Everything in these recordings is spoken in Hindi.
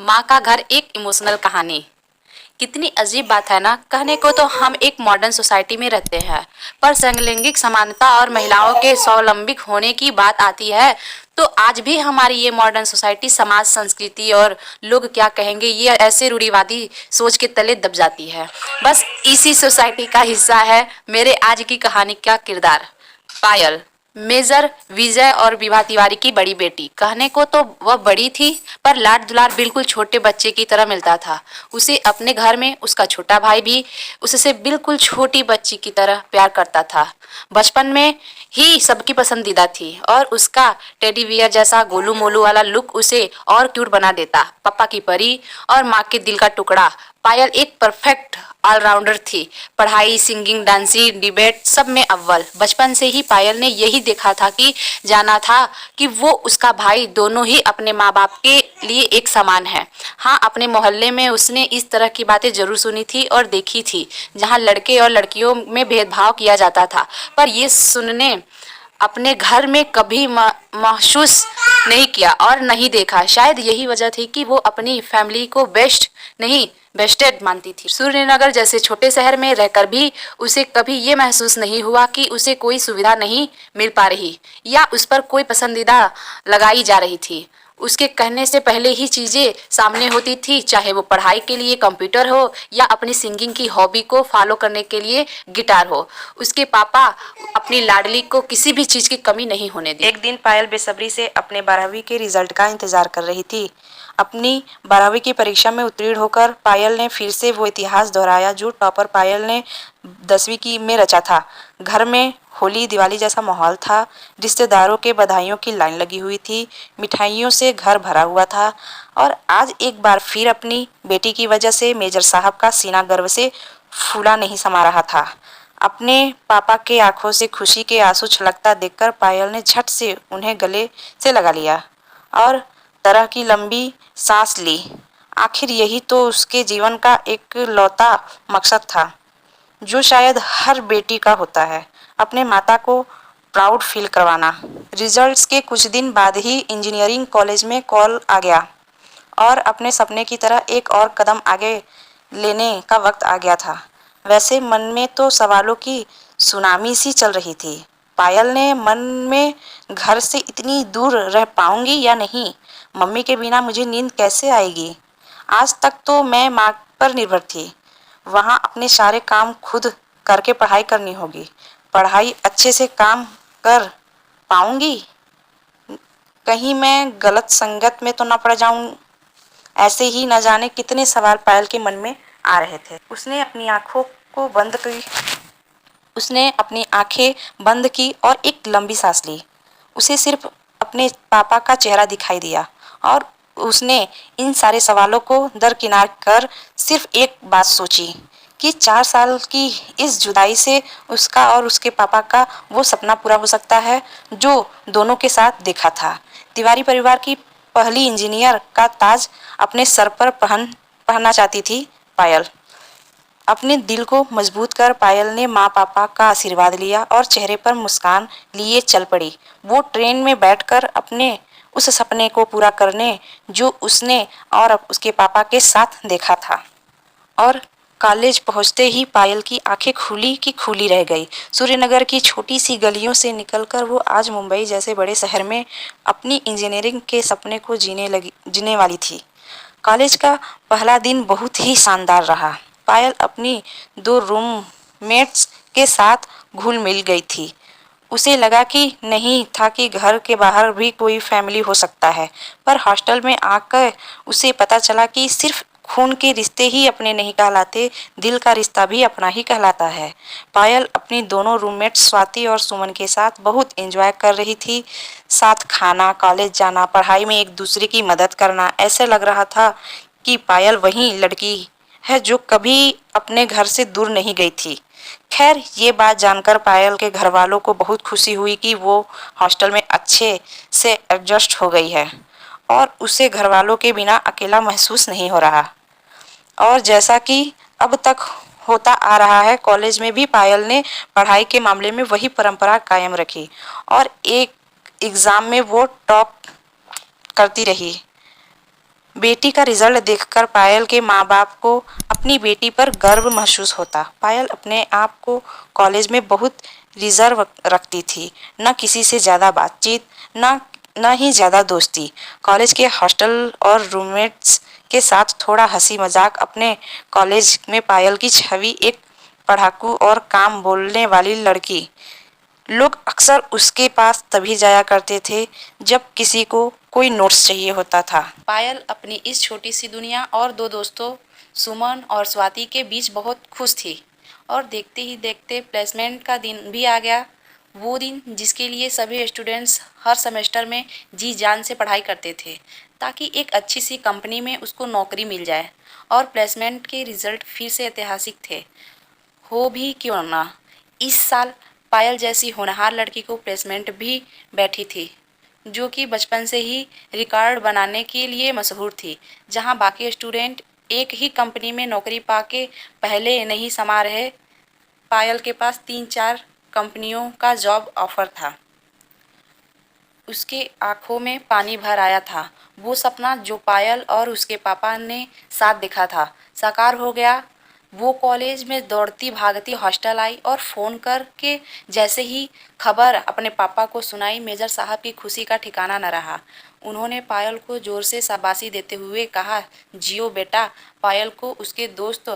माँ का घर एक इमोशनल कहानी। कितनी अजीब बात है ना। कहने को तो हम एक मॉडर्न सोसाइटी में रहते हैं, पर समलैंगिक समानता और महिलाओं के स्वावलंबी होने की बात आती है तो आज भी हमारी ये मॉडर्न सोसाइटी समाज, संस्कृति और लोग क्या कहेंगे ये ऐसे रूढ़िवादी सोच के तले दब जाती है। बस इसी सोसाइटी का हिस्सा है मेरे आज की कहानी का किरदार, पायल। मेजर विजय और विभा तिवारी की बड़ी बेटी। कहने को तो वह बड़ी थी, पर लाड दुलार बिल्कुल छोटे बच्चे की तरह मिलता था उसे। अपने घर में उसका छोटा भाई भी उससे बिल्कुल छोटी बच्ची की तरह प्यार करता था। बचपन में ही सबकी पसंदीदा थी और उसका टेडी बियर जैसा गोलू मोलू वाला लुक उसे और क्यूट बना देता। पापा की परी और माँ के दिल का टुकड़ा। पायल एक परफेक्ट ऑलराउंडर थी। पढ़ाई, सिंगिंग, डांसिंग, डिबेट सब में अव्वल। बचपन से ही पायल ने यही देखा था कि जाना था कि वो उसका भाई दोनों ही अपने माँ बाप के लिए एक समान है। हाँ, अपने मोहल्ले में उसने इस तरह की बातें जरूर सुनी थी और देखी थी, जहाँ लड़के और लड़कियों में भेदभाव किया जाता था, पर ये सुनने अपने घर में कभी महसूस नहीं किया और नहीं देखा। शायद यही वजह थी कि वो अपनी फैमिली को बेस्ट नहीं बेस्टेड मानती थी। सूर्यनगर जैसे छोटे शहर में रहकर भी उसे कभी ये महसूस नहीं हुआ कि उसे कोई सुविधा नहीं मिल पा रही या उस पर कोई पसंदीदा लगाई जा रही थी। उसके कहने से पहले ही चीजें सामने होती थी, चाहे वो पढ़ाई के लिए कंप्यूटर हो या अपनी सिंगिंग की हॉबी को फॉलो करने के लिए गिटार हो। उसके पापा अपनी लाडली को किसी भी चीज की कमी नहीं होने दी। एक दिन पायल बेसब्री से अपने 12वीं के रिजल्ट का इंतजार कर रही थी। अपनी 12वीं की परीक्षा में उत्तीर्ण होकर पायल ने फिर से वो इतिहास दोहराया जो टॉपर पायल ने 10वीं की में रचा था। घर में होली दिवाली जैसा माहौल था। रिश्तेदारों के बधाइयों की लाइन लगी हुई थी। मिठाइयों से घर भरा हुआ था और आज एक बार फिर अपनी बेटी की वजह से मेजर साहब का सीना गर्व से फूला नहीं समा रहा था। अपने पापा के आंखों से खुशी के आंसू छलकता देखकर पायल ने झट से उन्हें गले से लगा लिया और तरह की लंबी सांस ली। आखिर यही तो उसके जीवन का एक लौता मकसद था जो शायद हर बेटी का होता है, अपने माता को प्राउड फील करवाना। रिजल्ट्स के कुछ दिन बाद ही इंजीनियरिंग कॉलेज में कॉल आ गया और अपने सपने की तरह एक और कदम आगे लेने का वक्त आ गया था। वैसे मन में तो सवालों की सुनामी सी चल रही थी। पायल ने मन में घर से इतनी दूर रह पाऊंगी या नहीं, मम्मी के बिना मुझे नींद कैसे आएगी। आज तक तो मैं माँ पर निर्भर थी, वहाँ अपने सारे काम खुद करके पढ़ाई करनी होगी। पढ़ाई अच्छे से काम कर पाऊंगी, कहीं मैं गलत संगत में तो न पड़ जाऊं। ऐसे ही न जाने कितने सवाल पायल के मन में आ रहे थे। उसने अपनी आंखें बंद की और एक लंबी सांस ली। उसे सिर्फ अपने पापा का चेहरा दिखाई दिया और उसने इन सारे सवालों को दरकिनार कर सिर्फ एक बात सोची कि 4 साल की इस जुदाई से उसका और उसके पापा का वो सपना पूरा हो सकता है जो दोनों के साथ देखा था। तिवारी परिवार की पहली इंजीनियर का ताज अपने सर पर पहनना चाहती थी पायल। अपने दिल को मजबूत कर पायल ने माँ पापा का आशीर्वाद लिया और चेहरे पर मुस्कान लिए चल पड़ी। वो ट्रेन में बैठकर अपने उस सपने को पूरा करने जो उसने और उसके पापा के साथ देखा था। और कॉलेज पहुंचते ही पायल की आंखें खुली की खुली रह गई। सूर्यनगर की छोटी सी गलियों से निकलकर वो आज मुंबई जैसे बड़े शहर में अपनी इंजीनियरिंग के सपने को जीने वाली थी। कॉलेज का पहला दिन बहुत ही शानदार रहा। पायल अपनी 2 रूममेट्स के साथ घुल मिल गई थी। उसे लगा कि नहीं था कि घर के बाहर भी कोई फैमिली हो सकता है, पर हॉस्टल में आकर उसे पता चला कि सिर्फ खून के रिश्ते ही अपने नहीं कहलाते, दिल का रिश्ता भी अपना ही कहलाता है। पायल अपनी दोनों रूममेट स्वाति और सुमन के साथ बहुत एंजॉय कर रही थी। साथ खाना, कॉलेज जाना, पढ़ाई में एक दूसरे की मदद करना। ऐसे लग रहा था कि पायल वही लड़की है जो कभी अपने घर से दूर नहीं गई थी। खैर, ये बात जानकर पायल के घर वालों को बहुत खुशी हुई कि वो हॉस्टल में अच्छे से एडजस्ट हो गई है और उसे घर वालों के बिना अकेला महसूस नहीं हो रहा। और जैसा कि अब तक होता आ रहा है, कॉलेज में भी पायल ने पढ़ाई के मामले में वही परंपरा कायम रखी और एक एग्ज़ाम में वो टॉप करती रही। बेटी का रिजल्ट देखकर पायल के माँ बाप को अपनी बेटी पर गर्व महसूस होता। पायल अपने आप को कॉलेज में बहुत रिजर्व रखती थी, न किसी से ज़्यादा बातचीत, न ही ज़्यादा दोस्ती। कॉलेज के हॉस्टल और रूममेट्स के साथ थोड़ा हंसी मजाक। अपने कॉलेज में पायल की छवि एक पढ़ाकू और काम बोलने वाली लड़की। लोग अक्सर उसके पास तभी जाया करते थे जब किसी को कोई नोट्स चाहिए होता था। पायल अपनी इस छोटी सी दुनिया और दो दोस्तों सुमन और स्वाति के बीच बहुत खुश थी। और देखते ही देखते प्लेसमेंट का दिन भी आ गया। वो दिन जिसके लिए सभी स्टूडेंट्स हर सेमेस्टर में जी जान से पढ़ाई करते थे ताकि एक अच्छी सी कंपनी में उसको नौकरी मिल जाए। और प्लेसमेंट के रिजल्ट फिर से ऐतिहासिक थे। हो भी क्यों ना, इस साल पायल जैसी होनहार लड़की को प्लेसमेंट भी बैठी थी, जो कि बचपन से ही रिकॉर्ड बनाने के लिए मशहूर थी। जहां बाकी स्टूडेंट एक ही कंपनी में नौकरी पाके पहले नहीं समा रहे, पायल के पास 3-4 कंपनियों का जॉब ऑफर था। उसके आंखों में पानी भर आया था। वो सपना जो पायल और उसके पापा ने साथ देखा था, साकार हो गया। वो कॉलेज में दौड़ती भागती हॉस्टल आई और फ़ोन करके जैसे ही खबर अपने पापा को सुनाई, मेजर साहब की खुशी का ठिकाना न रहा। उन्होंने पायल को ज़ोर से शाबाशी देते हुए कहा, जियो बेटा। पायल को उसके दोस्त,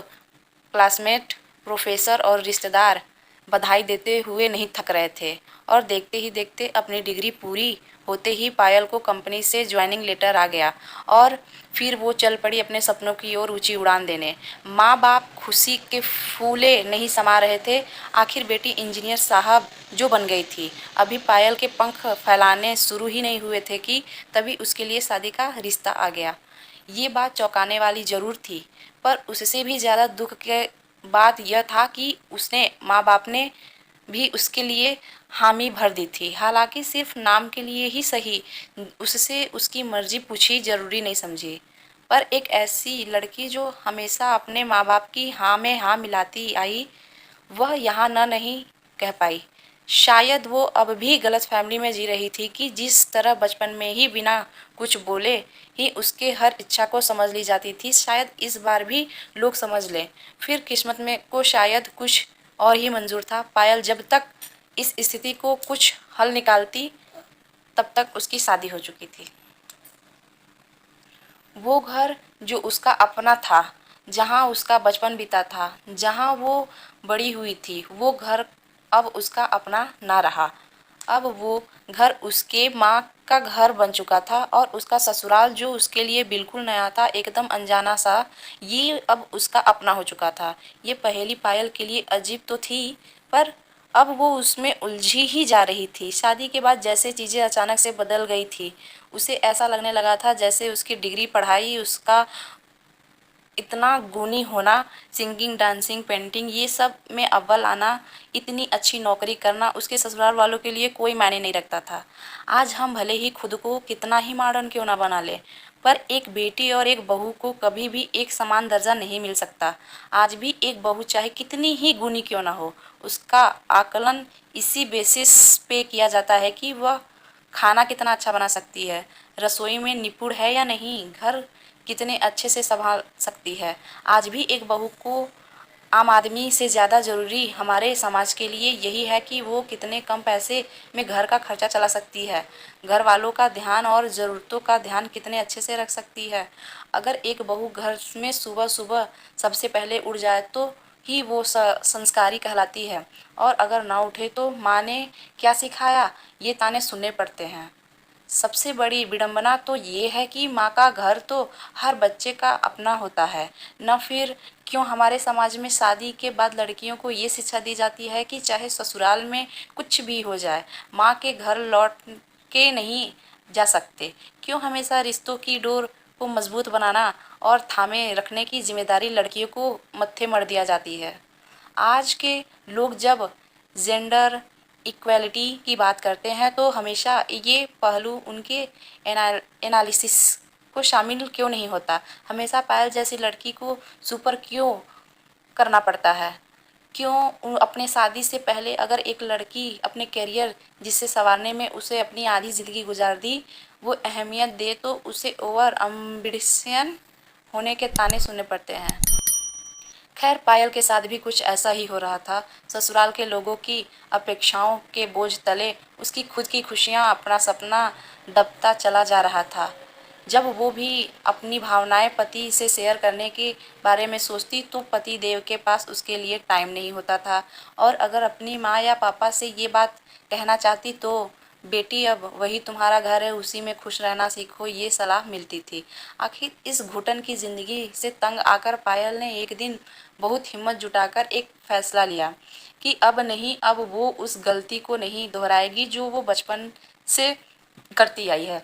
क्लासमेट, प्रोफेसर और रिश्तेदार बधाई देते हुए नहीं थक रहे थे। और देखते ही देखते अपनी डिग्री पूरी होते ही पायल को कंपनी से ज्वाइनिंग लेटर आ गया और फिर वो चल पड़ी अपने सपनों की ओर ऊंची उड़ान देने। माँ बाप खुशी के फूले नहीं समा रहे थे। आखिर बेटी इंजीनियर साहब जो बन गई थी। अभी पायल के पंख फैलाने शुरू ही नहीं हुए थे कि तभी उसके लिए शादी का रिश्ता आ गया। ये बात चौंकाने वाली जरूर थी, पर उससे भी ज़्यादा दुख के बात यह था कि उसने माँ बाप ने भी उसके लिए हामी भर दी थी। हालांकि सिर्फ नाम के लिए ही सही, उससे उसकी मर्जी पूछी जरूरी नहीं समझी। पर एक ऐसी लड़की जो हमेशा अपने माँ बाप की हाँ में हाँ मिलाती आई, वह यहाँ न नहीं कह पाई। शायद वो अब भी गलत फैमिली में जी रही थी कि जिस तरह बचपन में ही बिना कुछ बोले ही उसके हर इच्छा को समझ ली जाती थी, शायद इस बार भी लोग समझ लें। फिर किस्मत में को शायद कुछ और ही मंजूर था। पायल जब तक इस स्थिति को कुछ हल निकालती, तब तक उसकी शादी हो चुकी थी। वो घर जो उसका अपना था, जहाँ उसका बचपन बीता था, जहाँ वो बड़ी हुई थी, वो घर अब उसका अपना ना रहा। अब वो घर उसके माँ का घर बन चुका था और उसका ससुराल जो उसके लिए बिल्कुल नया था, एकदम अनजाना सा, ये अब उसका अपना हो चुका था। ये पहेली पायल के लिए अजीब तो थी, पर अब वो उसमें उलझी ही जा रही थी। शादी के बाद जैसे चीज़ें अचानक से बदल गई थी, उसे ऐसा लगने लगा था जैसे उसकी डिग्री, पढ़ाई, उसका इतना गुणी होना, सिंगिंग, डांसिंग, पेंटिंग, ये सब में अव्वल आना, इतनी अच्छी नौकरी करना उसके ससुराल वालों के लिए कोई मायने नहीं रखता था। आज हम भले ही खुद को कितना ही मॉडर्न क्यों ना बना ले, पर एक बेटी और एक बहू को कभी भी एक समान दर्जा नहीं मिल सकता। आज भी एक बहू चाहे कितनी ही गुणी क्यों ना हो, उसका आकलन इसी बेसिस पे किया जाता है कि वह खाना कितना अच्छा बना सकती है, रसोई में निपुण है या नहीं, घर कितने अच्छे से संभाल सकती है। आज भी एक बहू को आम आदमी से ज़्यादा ज़रूरी हमारे समाज के लिए यही है कि वो कितने कम पैसे में घर का खर्चा चला सकती है, घर वालों का ध्यान और ज़रूरतों का ध्यान कितने अच्छे से रख सकती है। अगर एक बहू घर में सुबह सुबह सबसे पहले उठ जाए तो ही वो संस्कारी कहलाती है, और अगर ना उठे तो माँ ने क्या सिखाया, ये ताने सुनने पड़ते हैं। सबसे बड़ी विडंबना तो ये है कि माँ का घर तो हर बच्चे का अपना होता है। न फिर क्यों हमारे समाज में शादी के बाद लड़कियों को ये शिक्षा दी जाती है कि चाहे ससुराल में कुछ भी हो जाए, माँ के घर लौट के नहीं जा सकते। क्यों हमेशा रिश्तों की डोर को मजबूत बनाना और थामे रखने की जिम्मेदारी लड़कियों को मत्थे मढ़ दिया जाती है। आज के लोग जब जेंडर इक्वेलिटी की बात करते हैं तो हमेशा ये पहलू उनके एनालिसिस को शामिल क्यों नहीं होता। हमेशा पायल जैसी लड़की को सुपर क्यों करना पड़ता है। क्यों अपने शादी से पहले अगर एक लड़की अपने करियर जिससे संवारने में उसे अपनी आधी ज़िंदगी गुजार दी, वो अहमियत दे तो उसे ओवर एम्बिशियस होने के ताने सुनने पड़ते हैं। खैर पायल के साथ भी कुछ ऐसा ही हो रहा था। ससुराल के लोगों की अपेक्षाओं के बोझ तले उसकी खुद की खुशियाँ, अपना सपना दबता चला जा रहा था। जब वो भी अपनी भावनाएं पति से शेयर करने के बारे में सोचती तो पति देव के पास उसके लिए टाइम नहीं होता था, और अगर अपनी माँ या पापा से ये बात कहना चाहती तो बेटी अब वही तुम्हारा घर है, उसी में खुश रहना सीखो, ये सलाह मिलती थी। आखिर इस घुटन की जिंदगी से तंग आकर पायल ने एक दिन बहुत हिम्मत जुटाकर एक फैसला लिया कि अब नहीं, अब वो उस गलती को नहीं दोहराएगी जो वो बचपन से करती आई है।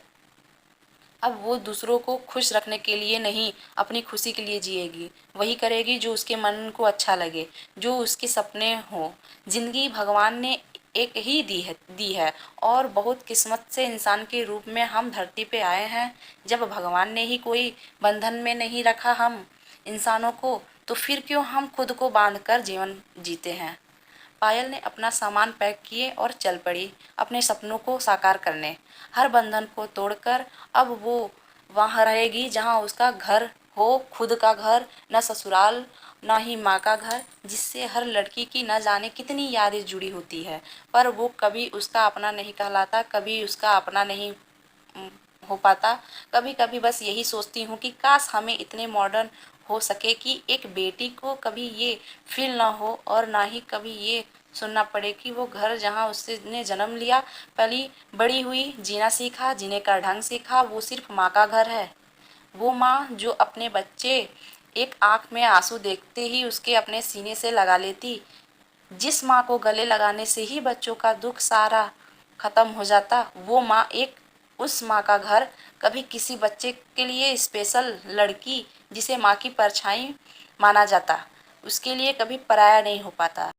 अब वो दूसरों को खुश रखने के लिए नहीं, अपनी खुशी के लिए जिएगी। वही करेगी जो उसके मन को अच्छा लगे, जो उसके सपने हों। जिंदगी भगवान ने एक ही दी है और बहुत किस्मत से इंसान के रूप में हम धरती पे आए हैं। जब भगवान ने ही कोई बंधन में नहीं रखा हम इंसानों को, तो फिर क्यों हम खुद को बांध कर जीवन जीते हैं। पायल ने अपना सामान पैक किए और चल पड़ी अपने सपनों को साकार करने। हर बंधन को तोड़कर अब वो वहाँ रहेगी जहाँ उसका घर हो, खुद का घर, न ससुराल न ही माँ का घर, जिससे हर लड़की की न जाने कितनी यादें जुड़ी होती है, पर वो कभी उसका अपना नहीं कहलाता, कभी उसका अपना नहीं हो पाता। कभी कभी बस यही सोचती हूँ कि काश हमें इतने मॉडर्न हो सके कि एक बेटी को कभी ये फील ना हो और ना ही कभी ये सुनना पड़े कि वो घर जहाँ उसने जन्म लिया, पली बड़ी हुई, जीना सीखा, जीने का ढंग सीखा, वो सिर्फ माँ का घर है। वो माँ जो अपने बच्चे एक आँख में आंसू देखते ही उसके अपने सीने से लगा लेती, जिस माँ को गले लगाने से ही बच्चों का दुख सारा खत्म हो जाता, वो माँ एक उस माँ का घर, कभी किसी बच्चे के लिए स्पेशल लड़की जिसे माँ की परछाई माना जाता, उसके लिए कभी पराया नहीं हो पाता।